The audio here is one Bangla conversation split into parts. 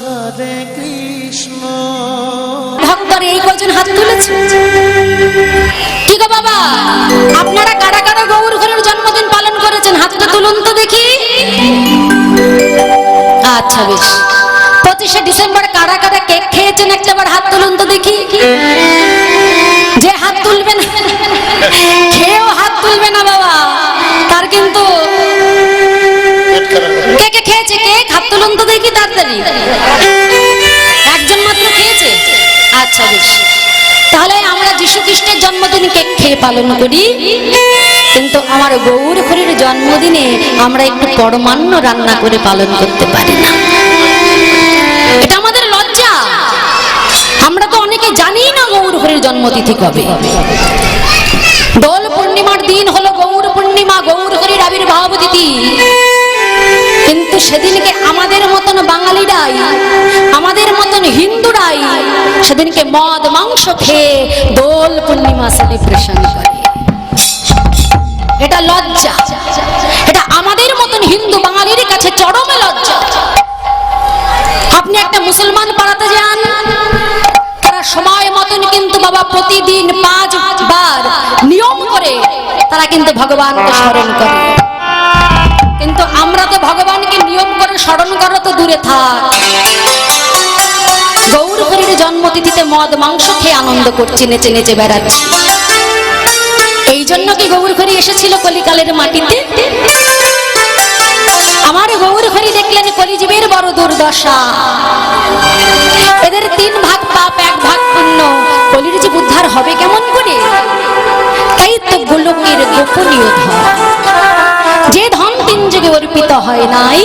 হরে কৃষ্ণ। ভক্তরা এই কজন হাত তুলেছে। কি গো বাবা, আপনারা কারা কারা গৌর ঘরের জন্মদিন পালন করেছেন? হাতটা তুলুন তো দেখি। আচ্ছা বেশ। 25শে ডিসেম্বর কারা কারা কেক খেয়েছেন একটাবার হাত তুলুন তো দেখি। যে হাত তুলবে না, খেয়েও হাত তুলবে না বাবা, তার কিন্তু কে কে খেয়েছে কেক? হাত তুলুন তো দেখি তাড়াতাড়ি। একজন মাত্র খেয়েছে? আচ্ছা বেশ। তাহলে আমরা যীশু খ্রিস্টের জন্মদিন কেক খেয়ে পালন করি, কিন্তু আমার গৌর ঘরের জন্মদিনে আমরা একটু পরমান্ন রান্না করে পালন করতে পারি না। এটা আমাদের লজ্জা। আমরা তো অনেকে জানি না গৌর ঘরের জন্মতিথি কবে। দোল পূর্ণিমার দিন হলো গৌর পূর্ণিমা, গৌর ঘরের আবির্ভাব তিথি। কিন্তু সেদিনকে আমাদের মতন বাঙালিরাই, আমাদের মতন হিন্দুরাই সেদিনকে মদ মাংস খেয়ে দোল পূর্ণিমা সেলিব্রেশন করে। এটা লজ্জা। এটা আমাদের মতন হিন্দু বাঙালির কাছে চরমে লজ্জা। আপনি একটা মুসলমান পাড়াতে যান, তারা সময় মতন কিন্তু বাবা প্রতিদিন 5 বার নিয়ম করে তারা কিন্তু ভগবানকে স্মরণ করে। কিন্তু আমরা তো ভগবানকে নিয়ম করে স্মরণ করা তো দূরে থাক, গৌর ঘরের জন্মতিথিতে মদ মাংস খেয়ে আনন্দ করছি, নেচে নেচে বেড়াচ্ছি। এই জন্য কি গৌর ঘরে এসেছিল কলিকালের মাটিতে? আমার গৌর ঘরে দেখলেন কলিজীবের বড় দুর্দশা। এদের 3 ভাগ পাপ 1 ভাগ পুণ্য। কলির জীব উদ্ধার হবে কেমন করে? তাই তো গোলকের গোপনীয় ধন, যে ধন 3 যুগে অর্পিত হয় নাই,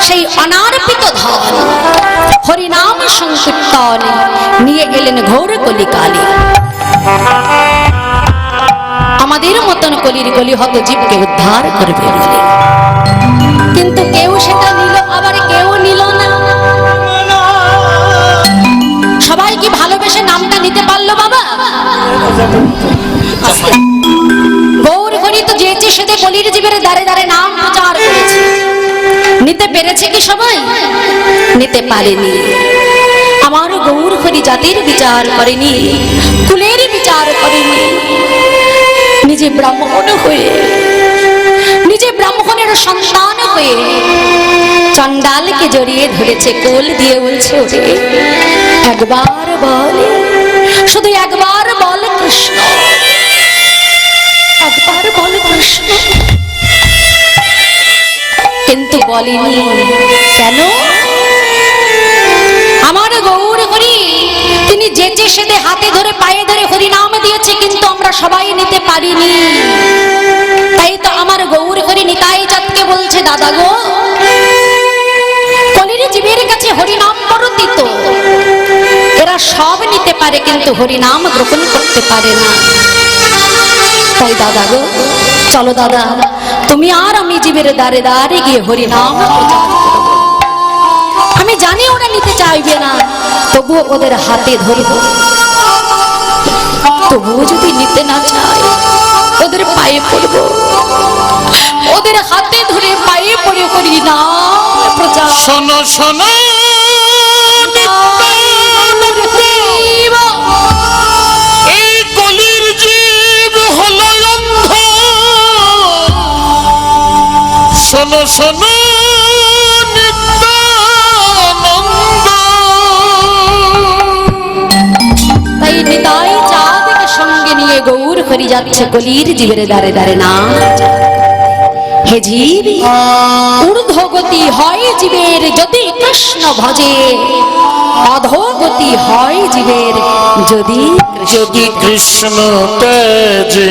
সেই অনার্পিত ধন হরিনাম সংকীর্তন নিয়ে এলেন ঘোর কলিকালে। আমাদের মতন কলির গলি হত জীবকে উদ্ধার করবে বলে, কিন্তু কেউ সেটা নিল, আবার কেউ নিল না। সবাই কি ভালোবেসে নামটা নিতে পারলো বাবা? গৌর ঘরি তো যেচে সেদে কলির জীবের দ্বারে দ্বারে নাম প্রচার করেছে। নিতে পেরেছে কি সবাই? নিতে পারেনি। আমার গৌর ঘরি জাতির বিচার করেনি, কুলের বিচার করেনি। নিজে ব্রাহ্মণ হয়ে, নিজে ব্রাহ্মণের সন্তান হয়ে চণ্ডালকে জড়িয়ে ধরেছে, কোল দিয়ে বলছে, ওরে একবার বল, শুধু একবার বল কৃষ্ণ, একবার বল কৃষ্ণ। কিন্তু বলেনি কেন? আমার গৌর হরি তিনি যেচে সেদে হাতে ধরে পায়ে ধরে হরিনাম দিয়েছে, কিন্তু আমরা সবাই নিতে পারিনি। তাই তো আমার গৌর হরি নিতাই চাঁদকে বলছে, দাদা গো, কলির জীবের কাছে হরিনাম বড় তিত। এরা সব নিতে পারে কিন্তু হরিনাম গ্রহণ করতে পারে না। তাই দাদা গো, চলো দাদা, তুমি আর আমি জীবের দ্বারে দ্বারে গিয়ে হরিনাম প্রচার করব। আমি জানি ওরা নিতে চাইবে না, তবুও ওদের হাতে ধরব। তবুও যদি নিতে না চায়, ওদের পায়ে পড়ব, ওদের হাতে ধরে পায়ে পড়ে হরিনাম প্রচার। শোনো শোনো এই কলির জীব হলো অন্ধ। শোনো শোনো তাই নিতাই চাঁদকে সঙ্গে নিয়ে গৌর হরি যাচ্ছে কলির জীবের দ্বারে দ্বারে না। হে জীব, ঊর্ধ্বগতি হয় জীবের যদি কৃষ্ণ ভজে, অধোগতি হয় জীবের যদি যদি কৃষ্ণ তেজে।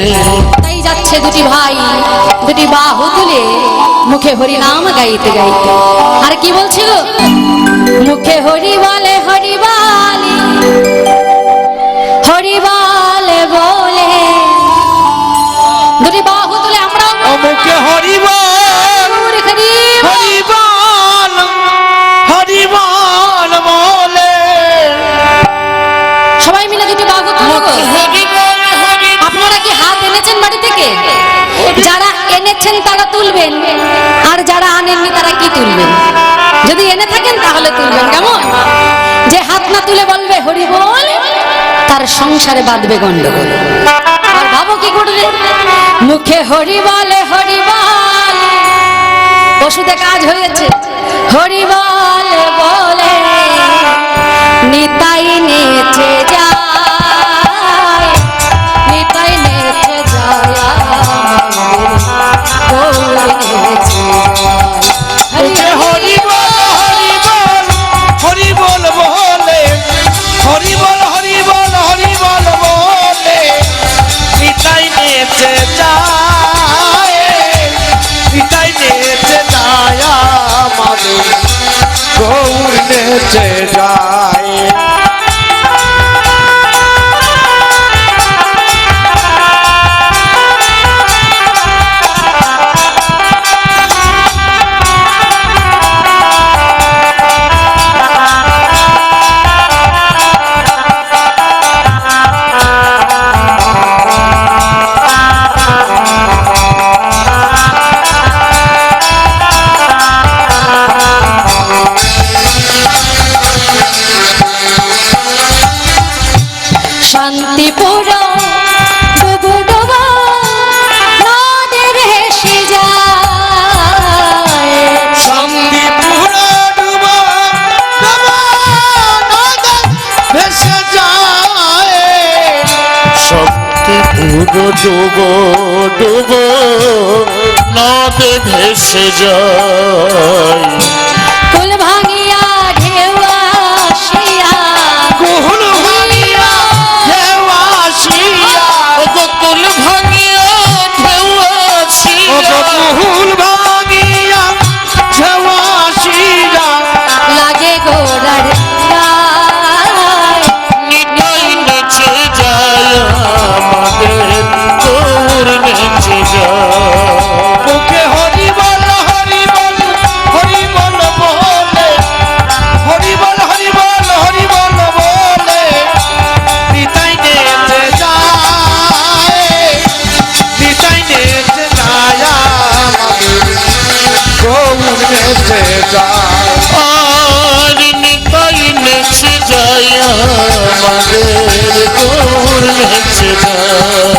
তাই যাচ্ছে দুটি ভাই, দুটি বাহু তুলে মুখে হরি নাম গাইতে গাইতে। আর কি বলছিল? মুখে হরি বলে হরি বলে, হরি বলে বলে। দুটি বাহু তুলে আমরা মুখে হরি বল হরি বল হরি বল বলে। সবাই মিলে দুটি বাহু তুলে। আপনারা কি হাত এনেছেন বাড়ি থেকে? যারা এনেছেন তারা তুলবেন, আর যারা আনেননি তারা কি তুলবেন? যদি এনে থাকেন তাহলে তুলবেন, কেমন? তুলে বলবে হরি বল, তার সংসারে বাঁধবে গন্ডগোল। আর ভাবো কি করবে, মুখে হরি বলে হরি বল, ওষুধে কাজ হয়েছে, হরি বল বলে নিতাই নেচে যায়, নিতাই নেচে যায়, গৌর নেচে মুখে হরি বল হরি বল হরি বল বলে, হরি বল হরি বল হরি বল বলে নিতাই নেচে যায়, নিতাই নেচে যায়, আমাদের গৌর নেচে যায়। শান্তিপুর ডুবু ডুবু নদে ভেসে যায়, শান্তিপুর ডুবো ডুবো নদে ভেসে যায়, শান্তিপুর ডুবো ডুবো নদে ভেসে যায়, কুল ভাঙিয়া ঢেউ আসিয়া, কুল ভাঙিয়া ঢেউ আসিয়া, কুল ভাঙিয়া ঢেউ আসিয়া, কুল ভাঙিয়া ঢেউ আসিয়া, লাগে গোড়ার গায়, নিতাই নেচে যায়, আমাদের গৌর নেচে যায়। মুখে হরি বল হরি বল হরি বল বলে, হরি বল হরি বল হরি বল বলে নিতাই নেচে যায়, নিতাই নেচে যায়, আমাদের গৌর নেচে যায়। আর নিতাই নেচে যায়, আমাদের গৌর নেচে যায়।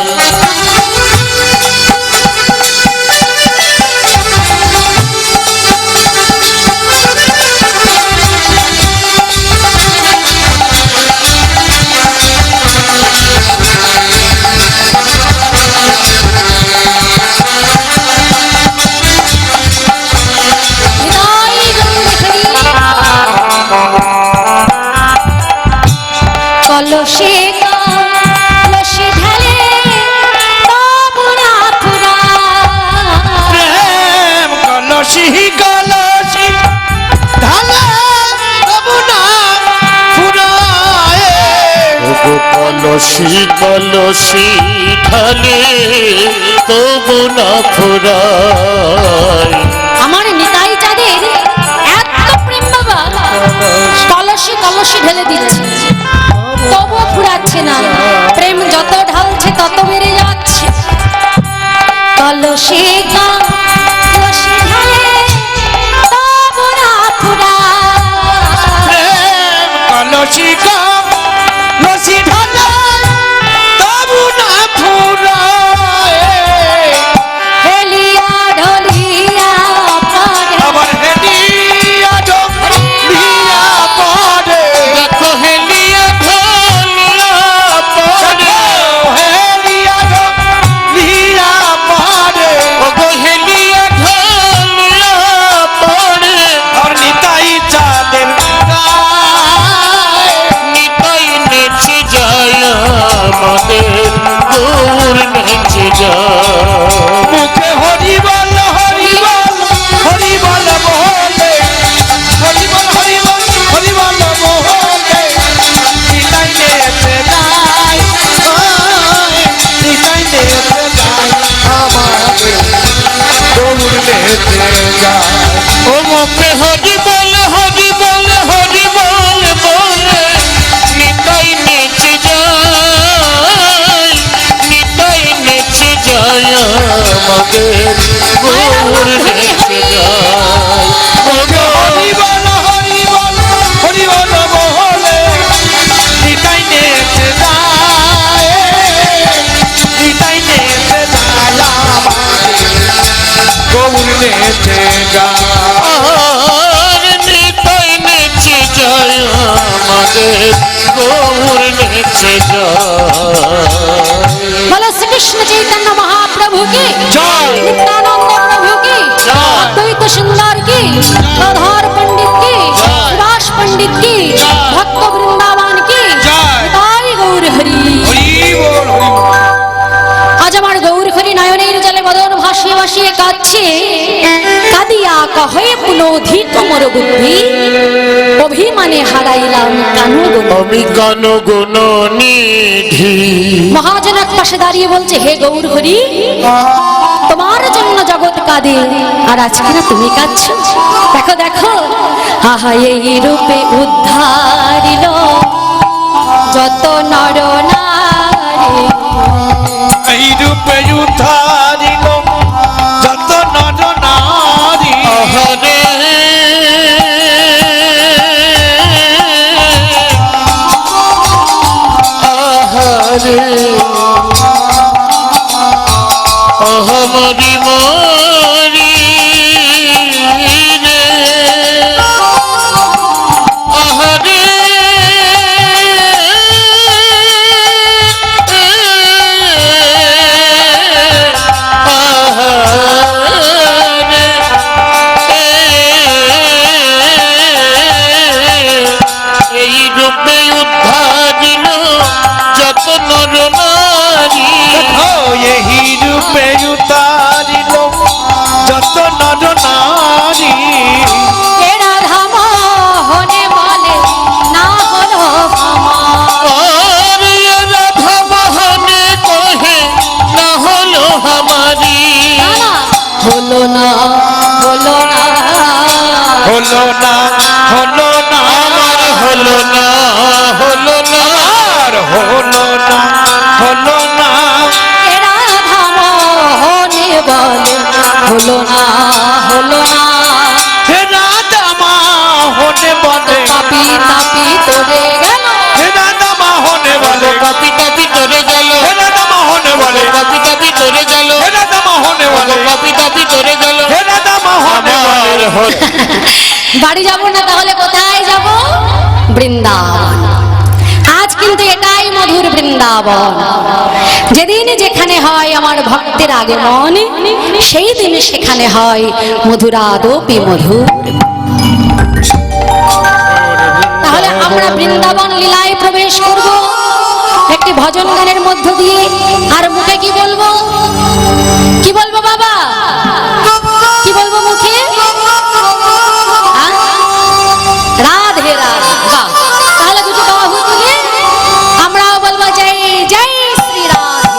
হৃদয় গৌর কলসে কলসে ঢালে তবু না ফুরায়, প্রেম কলসি কলসি ঢালে তবু না ফুরায়, কলসি কলসি ঢালে তবু না ফুরায়, আমার নিতাই যাদের এত প্রেম বাবা, কলসে কলসে ঢেলে দিচ্ছে তবু ফুরাচ্ছে না, প্রেম যত ঢালছে তত বেড়ে যাচ্ছে, কলসে কলসে ঢালে তবু না ফুরায়, প্রেম কলসি কলসি ঢালে তবু না ফুরায়, হেলিয়া ঢলিয়া পড়ে, আবার হেলিয়া ঢলিয়া পড়ে, দেখো হেলিয়া ঢলিয়া পড়ে, হেলিয়া ঢলিয়া পড়ে, ওগো হেলিয়া ঢলিয়া পড়ে, আর নিতাই চাঁদের গায়ে, নিতাই নেচে যায়, আমাদের গৌর নেচে যায়। মুখে হরি বল হরি বল হরি বল বলে, হরি বল হরি বল হরি বল বলে নিতাই নেচে যায়, নিতাই নেচে যায়, আমাদের গৌর নেচে যায়। ও মুখে হরি বল হরি বল হরি বল বলে নিতাই নেচে যায়, নিতাই নেচে যায়, নেচে যায় আর নিতাই নেচে যায় আমাদের গৌর নেচে যায়। বলো শ্রীকৃষ্ণ চৈতন্য মহাপ্রভু কি জয়। নিত্যানন্দ প্রভু কি জয়। অদ্বৈত সুন্দর কি রাধার পণ্ডিত কি জয়। সুভাষ পণ্ডিত কি জয়। ভক্ত বৃন্দাবন কি জয়। তাই গৌর হরি। হরি বল হরি বল। আজ আমার গৌর হরি নয়নের জলে বদন ভাসিয়ে ভাসিয়ে কাঁদছে কাঁদিয়া কহে পুনধিক মোর বুদ্ধি অভিমানে হারাইলাম কানু গুণ। আমি গান গুণ নিধি মহাজন এক পাশে দাঁড়িয়ে বলছে হে গৌর হরি তোমার জন্য জগৎ কাঁদে আর আজকে না তুমি কাঁদছো। দেখো দেখো আহা এই রূপে উদ্ধারিল যত নর নারী। এই রূপে উদ্ধারিল যত নর নারী আহারে আহারে অহমরি মরি রে আহারে এই রূপে উদ্ধারিল যত নর নারী দেখো এই রূপে উদ্ধারিল যত নর নারী এ রাধা মোহনে বলে না হলো আমার। আর রাধা মোহনে কহে না হলো আমারি না, না, হলো না হলো না হলো না হলো না আমার হলো না হলো না আর হলো না হলো না এ রাধা মোহনে বলে হলো না হলো না হে রাধা মা হনে বলে তাপি তাপি তোরে গেল হে রাধা মা হনে বলে কপি কপি তোরে গেল হে রাধা মা হনে বলে কপি কপি তোরে গেল হে রাধা মা হনে বলে কপি কপি তোরে গেল হে রাধা মা হনে আমার বলে হলো বাড়ি যাব না তাহলে কোথায় যাব বৃন্দাবন। আজ কিন্তু এটাই মধুর বৃন্দাবন। যেদিন যেখানে হয় আমার ভক্তের আগমন সেই দিন সেখানে হয় মধুরাদপি মধুর। তাহলে আমরা বৃন্দাবন লীলায় প্রবেশ করব একটি ভজন গানের মধ্য দিয়ে। আর মুখে কি বলবো কি বলবো বাবা কি বলবো মুখে রাধে রাধে। বাহ, তাহলে দুটো বাহু তুলে আমরাও বলবো জয় জয় শ্রী রাধে।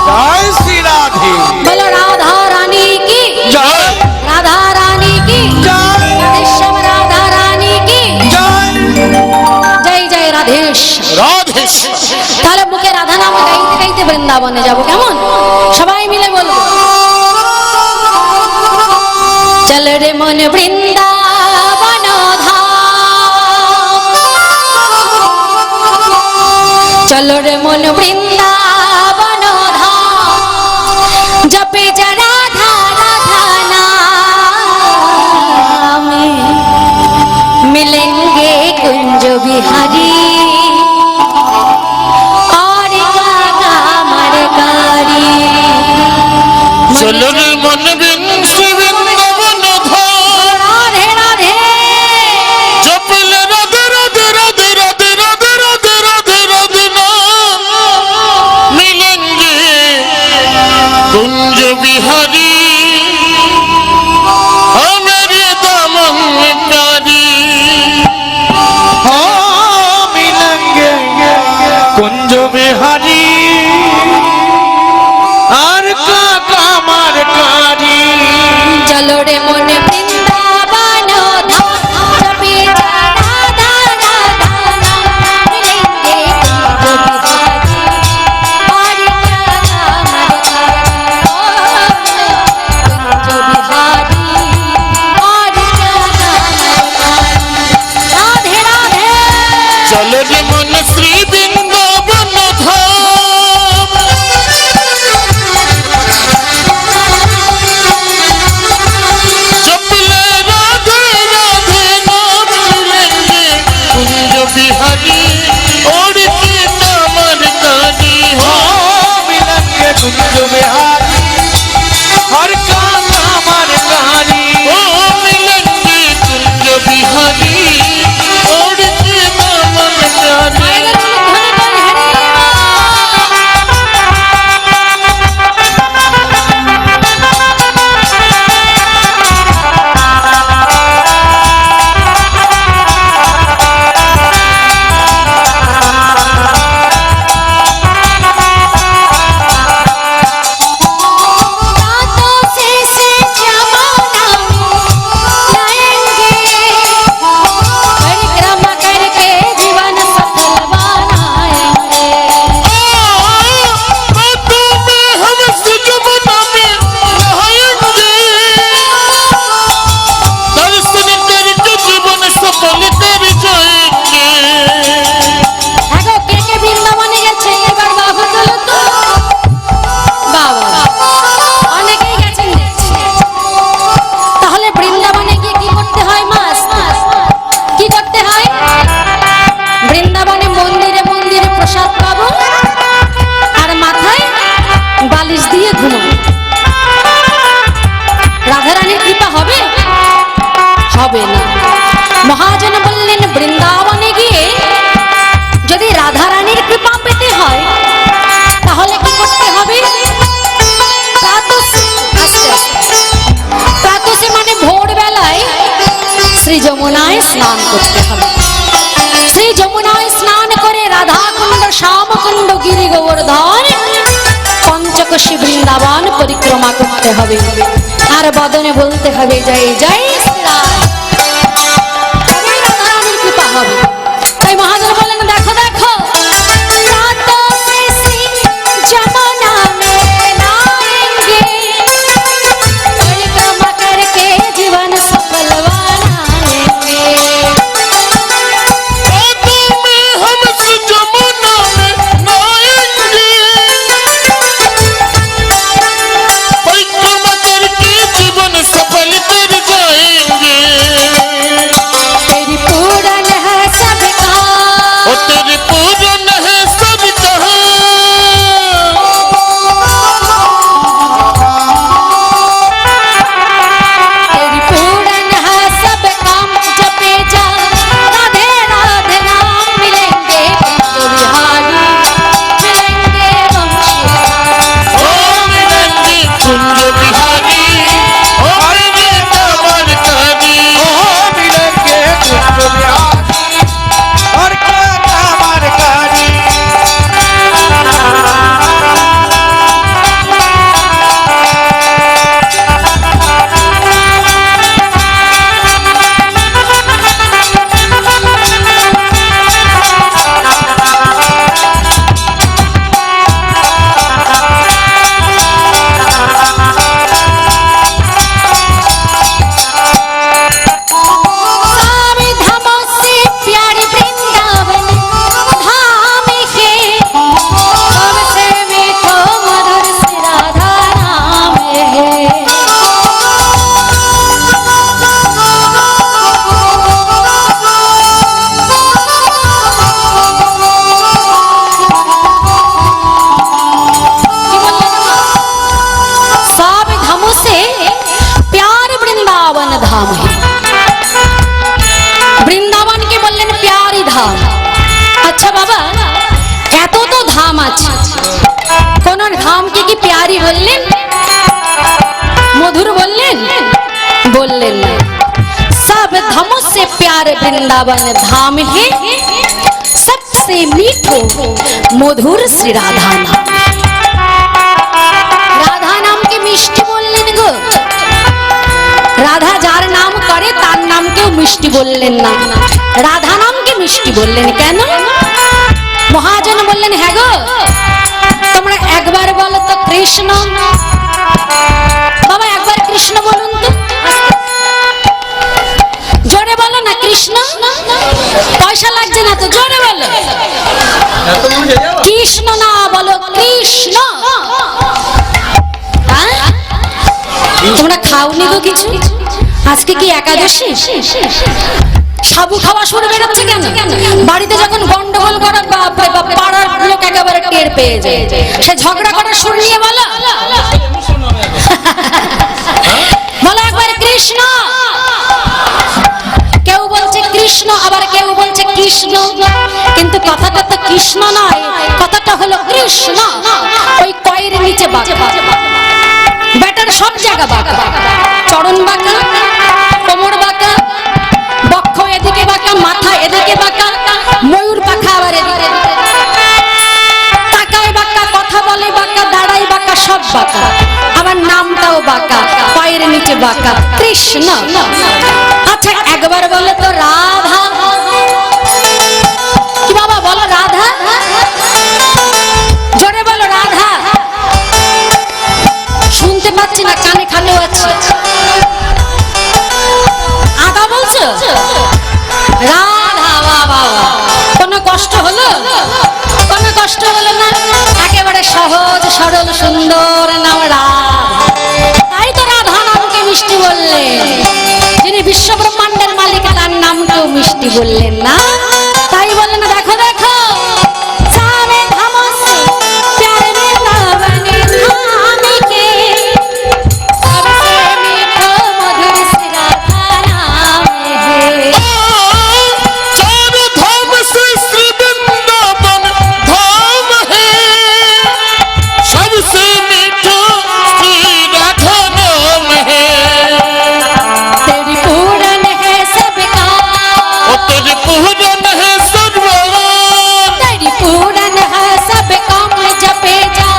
জয় শ্রী রাধে বলো রাধা রানী কি জয় রাধা রানী কি জয় রাধেশ্যাম রাধা রানী কি জয় জয় জয় রাধেশ্যাম। রাধে তাহলে মুখে রাধা নাম গাইতে গাইতে বৃন্দাবনে যাব কেমন সবাই মিলে বলবো চল রে মন বৃন্দাবন চল রে মন বৃন্দাবন জপে যা রাধা রাধা নাম मिलेंगे कुंज बिहारी और कामर कारी। চলো রে মন শ্রী বৃন্দাবন ধাম राधे राधे জপলে রাধে রাধে রাধে রাধে রাধে রাধে রাধে রাধে নাম মিলেঙ্গে কুঞ্জ বিহারি हमारे दामन प्यारी हाँ मिलेंगे कुंज बिहारी और काका मार कारी चलो रे मन वृंदावन धाम जपे जा राधा राधा नाम मिलेंगे कुंज बिहारी और कामर कारी। कुंज बिहारी और राधे राधे चलो रे मन श्री वृंदावन धाम হয় বৃন্দাবনে মন্দিরে মন্দিরে প্রসাদ পাবো আর মাথায় বালিশ দিয়ে ঘুমাবো। রাধারানীর কৃপা হবে? হবে না। মহাজন বললেন বৃন্দাবনে গিয়ে যদি রাধারানীর কৃপা পেতে হয় তাহলে কি করতে হবে? প্রাতসে মানে ভোরবেলায় শ্রী যমুনায় স্নান করতে হবে। শ্রী যমুনায় স্নান করে রাধাকুণ্ড শ্যামকুণ্ড গিরি গোবর্ধন পঞ্চকোশী বৃন্দাবন পরিক্রমা করতে হবে আর বদনে বলতে হবে জয় জয় শ্রীরাম। রাধারানীর কৃপা হবে। তাই মহাজন বলেন দেখো দেখো প্রাতঃ से যমুনা में नहाएंगे, परिक्रमा करके जीवन सफल बनाएंगे। तेरी पूरन है सब काम, तेरी पूरन है सब कहा, तेरी पूरन है सब काम, जपे जा राधे राधे नाम मिलेंगे जो बिहारी मिलेंगे वंशी। ओ मिलेंगे कुंज बिहारी, ओ मिलेंगे कमरकारी, ओ मिलेंगे कुंज बिहारी और क्या कामरकारी। सारे धामों से प्यारी वृंदावन धाम है, सबसे मीठो मधुर श्री राधा नाम है। सब धामों से प्यार वृंदावन धाम है। বৃন্দাবনকে বললেন প্যারি ধাম। আচ্ছা বাবা এত তো ধাম আছে, কোন ধামকে কি প্যারি বললেন, মধুর বললেন? বললেন না। সব धामों से प्यार वृंदावन धाम है, सबसे मीठो मधुर श्री राधा नाम। রাধা নামকে মিষ্টি বললেন গো। রাধা যার নাম করে তার নামকেও মিষ্টি বললেন না, রাধা নামকে মিষ্টি বললেন কেন? মহাজন বললেন হ্যাঁ গো তোমরা একবার বলো তো কৃষ্ণ। বাবা একবার কৃষ্ণ বলুন তো, জোরে বলো না কৃষ্ণ। পয়সা লাগছে না তো, জোরে বলো কৃষ্ণ না বলো কৃষ্ণ। হ্যাঁ? তোমরা খাওনি গো কিছু? আজকে কি একাদশী? সাবু খাওয়া শুরু বেরোচ্ছে কেন? বাড়িতে যখন গন্ডগোল করা পাড়ার লোক একেবারে টের পেয়ে যায়, সে ঝগড়া করার সুর নিয়ে বলো বলো একবার কৃষ্ণ। কেউ বলছে কৃষ্ণ আবার কেউ বলছে কৃষ্ণ, কিন্তু কথাটা তো কৃষ্ণ নয়, কথাটা হলো কৃষ্ণ। ওই কয়ের নিচে বাঁকা, ব্যাটার সব জায়গা বাঁকা, চরণ বাঁকা, কোমর বাঁকা, বক্ষ এদিকে বাঁকা, মাথা এদিকে বাঁকা, ময়ূর পাখা আবার এদিকে, তাকায় বাঁকা, কথা বলে বাঁকা, দাঁড়ায় বাঁকা, সব বাঁকা, আবার নামটাও বাঁকা, পায়ের নিচে বাঁকা, কৃষ্ণ। আচ্ছা একবার বলে তো রাধা। কি বাবা বলো রাধা, জোরে বলো রাধা। শুনতে পাচ্ছি না, কানে খালেও আছে। আদা বলছো রাধা, বাবা কোনো কষ্ট হলো? কোনো কষ্ট হলো না, একেবারে সহজ সরল সুন্দর নাম রাধা। তাই তো রাধা নামকে মিষ্টি বললেন। যিনি বিশ্ব ব্রহ্মাণ্ডের মালিক তার নাম দেখলাম কেউ মিষ্টি বললেন না, তাই বললেন দেখো দেখো सारे धामों से प्यार में पावने धाम के सबसे मीठा मधुर श्री राधा नाम है। चार धाम से श्री वृंदावन धाम है, सबसे मीठा श्री राधा नाम है। तेरी पूरन है सबका, ओ तेरी पूरन है सर्वा, तेरी पूरन है सब काम जपे जा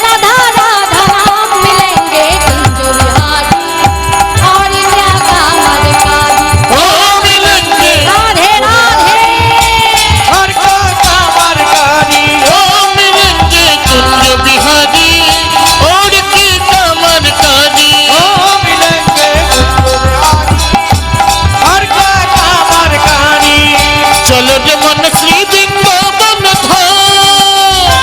राधा राधा नाम मिलेंगे कुंज बिहारी और क्या कामर कारी। ओ मिलेंगे राधे राधे हर का कामर कारी ओ मिलेंगे कुंज बिहारी और की कामर कारी। ओ मिलेंगे हर का कामर कारी चलो रे मन श्री वृंदावन धाम,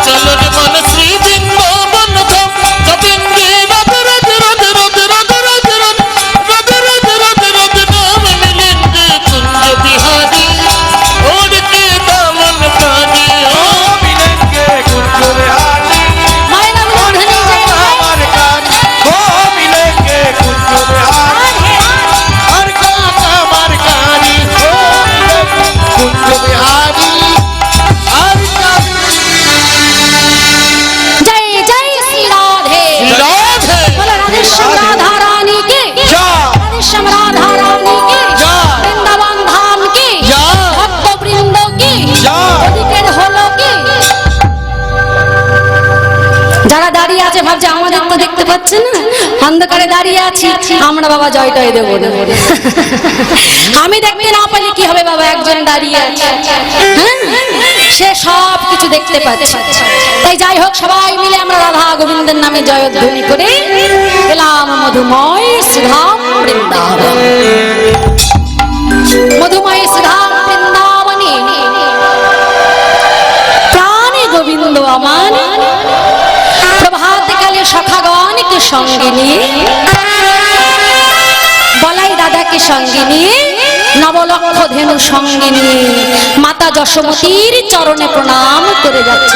चलो रे मन श्री वृंदावन धाम, जपेंगे राधे राधे राधे राधे राधे राधे राधे राधे राधे राधे नाम मिलेंगे कुंज बिहारी और के दामन कारी। ओ मिलेंगे कुंज बिहारी मायना हर मुरली का जय कामर कारी ओ मिलेंगे कुंज बिहारी हर का कामर कारी ओ मिलेंगे कुंज बिहारी हर का जय जय श्री राधे राधे बोलो राधे श्याम राधा रानी की, जा राधे श्याम राधा रानी की, जा वृंदावन धाम की, जा ভক্ত বৃন্দ কি, যা। অধিকের হলো কি। যারা দাঁড়িয়ে আছে ভাবছে আমাদের তো দেখতে পাচ্ছে না, অন্ধকারে দাঁড়িয়ে আছি আমরা বাবা জয় টয় দেবো না। আমি দেখতে না পেলে কি হবে বাবা, একজন দাঁড়িয়ে আছে, হ্যাঁ? সে সব কিছু দেখতে পাচ্ছে। তাই যাই হোক সবাই মিলে আমরা রাধা গোবিন্দের নামে জয়ধ্বনি করে এলাম মধুময় সুধাম বৃন্দাবন। মধুময় সুধাম বৃন্দাবনে প্রাণে গোবিন্দ আমার প্রভাতকালে সখাগণকে সঙ্গে নিয়ে, বলাই দাদাকে সঙ্গে নিয়ে, নবলক্ষ ধেনু সঙ্গে নিয়ে মাতা যশোমতীর চরণে প্রণাম করে যাচ্ছে।